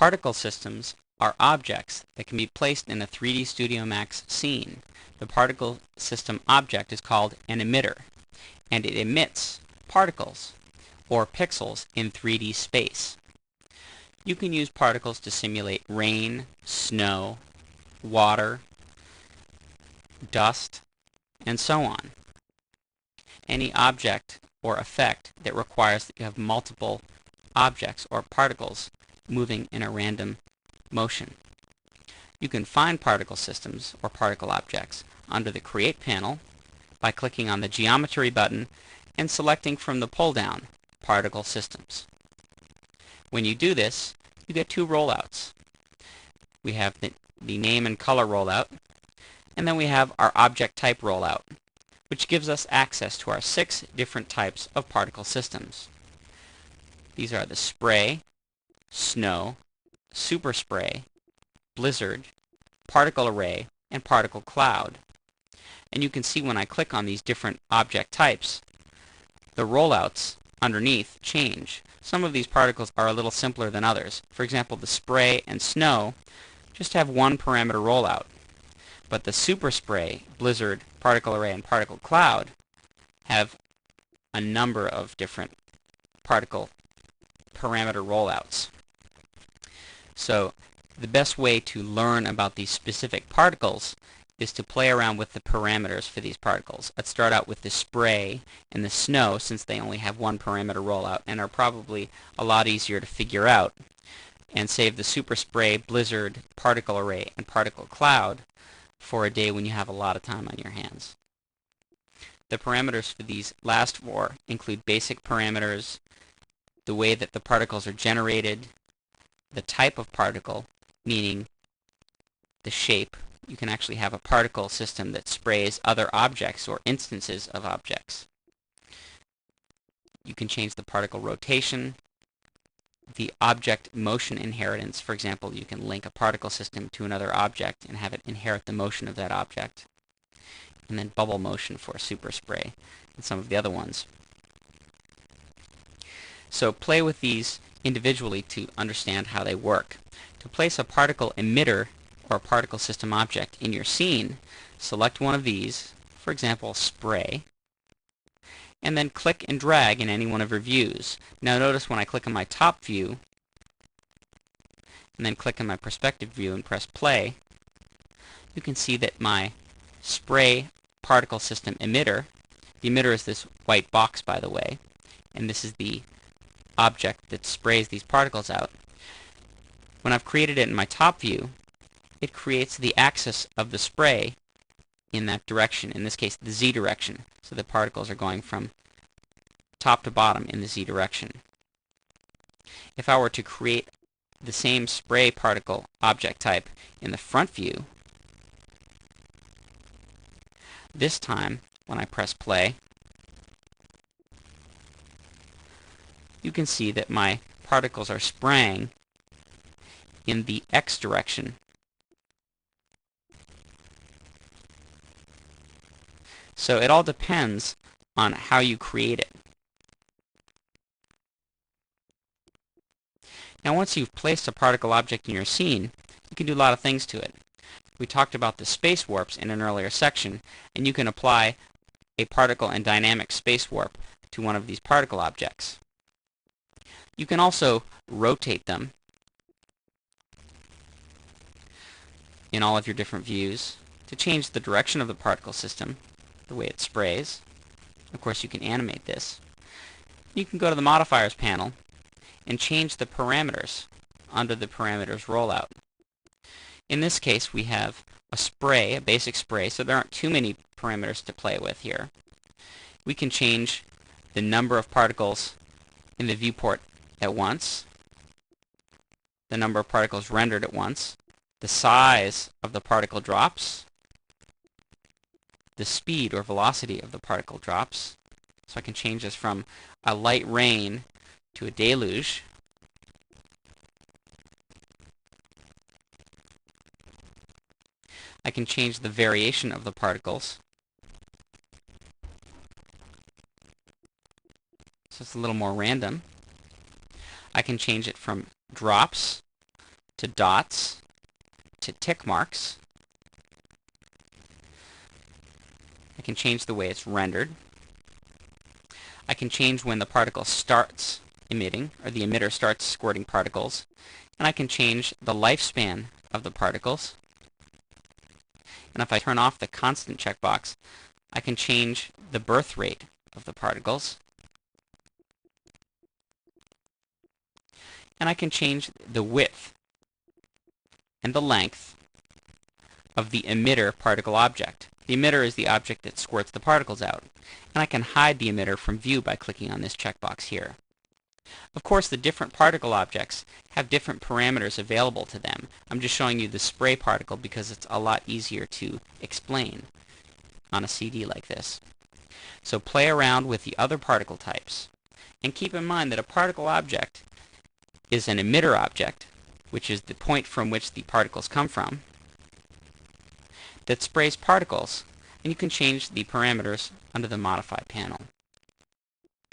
Particle systems are objects that can be placed in a 3D Studio Max scene. The particle system object is called an emitter, and it emits particles, or pixels, in 3D space. You can use particles to simulate rain, snow, water, dust, and so on. Any object or effect that requires that you have multiple objects or particles moving in a random motion. You can find particle systems or particle objects under the Create panel by clicking on the Geometry button and selecting from the pull-down Particle Systems. When you do this, you get two rollouts. We have the name and color rollout, and then we have our object type rollout, which gives us access to our 6 different types of particle systems. These are the spray, snow, super spray, blizzard, particle array, and particle cloud. And you can see when I click on these different object types, the rollouts underneath change. Some of these particles are a little simpler than others. For example, the spray and snow just have one parameter rollout. But the super spray, blizzard, particle array, and particle cloud have a number of different particle parameter rollouts. So the best way to learn about these specific particles is to play around with the parameters for these particles. Let's start out with the spray and the snow, since they only have one parameter rollout and are probably a lot easier to figure out, and save the super spray, blizzard, particle array, and particle cloud for a day when you have a lot of time on your hands. The parameters for these last 4 include basic parameters, the way that the particles are generated, the type of particle, meaning the shape. You can actually have a particle system that sprays other objects or instances of objects. You can change the particle rotation, the object motion inheritance. For example, you can link a particle system to another object and have it inherit the motion of that object. And then bubble motion for super spray and some of the other ones. So play with these individually to understand how they work. To place a particle emitter or a particle system object in your scene, select one of these, for example spray, and then click and drag in any one of your views. Now notice when I click on my top view and then click on my perspective view and press play, you can see that my spray particle system emitter, the emitter is this white box by the way, and this is the object that sprays these particles out. When I've created it in my top view, it creates the axis of the spray in that direction, in this case the Z direction. So the particles are going from top to bottom in the Z direction. If I were to create the same spray particle object type in the front view, this time when I press play, you can see that my particles are spraying in the X direction. So it all depends on how you create it. Now once you've placed a particle object in your scene, you can do a lot of things to it. We talked about the space warps in an earlier section, and you can apply a particle and dynamic space warp to one of these particle objects. You can also rotate them in all of your different views to change the direction of the particle system, the way it sprays. Of course, you can animate this. You can go to the Modifiers panel and change the parameters under the Parameters rollout. In this case, we have a spray, a basic spray, so there aren't too many parameters to play with here. We can change the number of particles in the viewport at once, the number of particles rendered at once, the size of the particle drops, the speed or velocity of the particle drops. So I can change this from a light rain to a deluge. I can change the variation of the particles. So it's a little more random. I can change it from drops to dots, to tick marks. I can change the way it's rendered. I can change when the particle starts emitting, or the emitter starts squirting particles. And I can change the lifespan of the particles. And if I turn off the constant checkbox, I can change the birth rate of the particles. And I can change the width and the length of the emitter particle object. The emitter is the object that squirts the particles out. And I can hide the emitter from view by clicking on this checkbox here. Of course, the different particle objects have different parameters available to them. I'm just showing you the spray particle because it's a lot easier to explain on a CD like this. So play around with the other particle types. And keep in mind that a particle object is an emitter object, which is the point from which the particles come from, that sprays particles, and you can change the parameters under the Modify panel.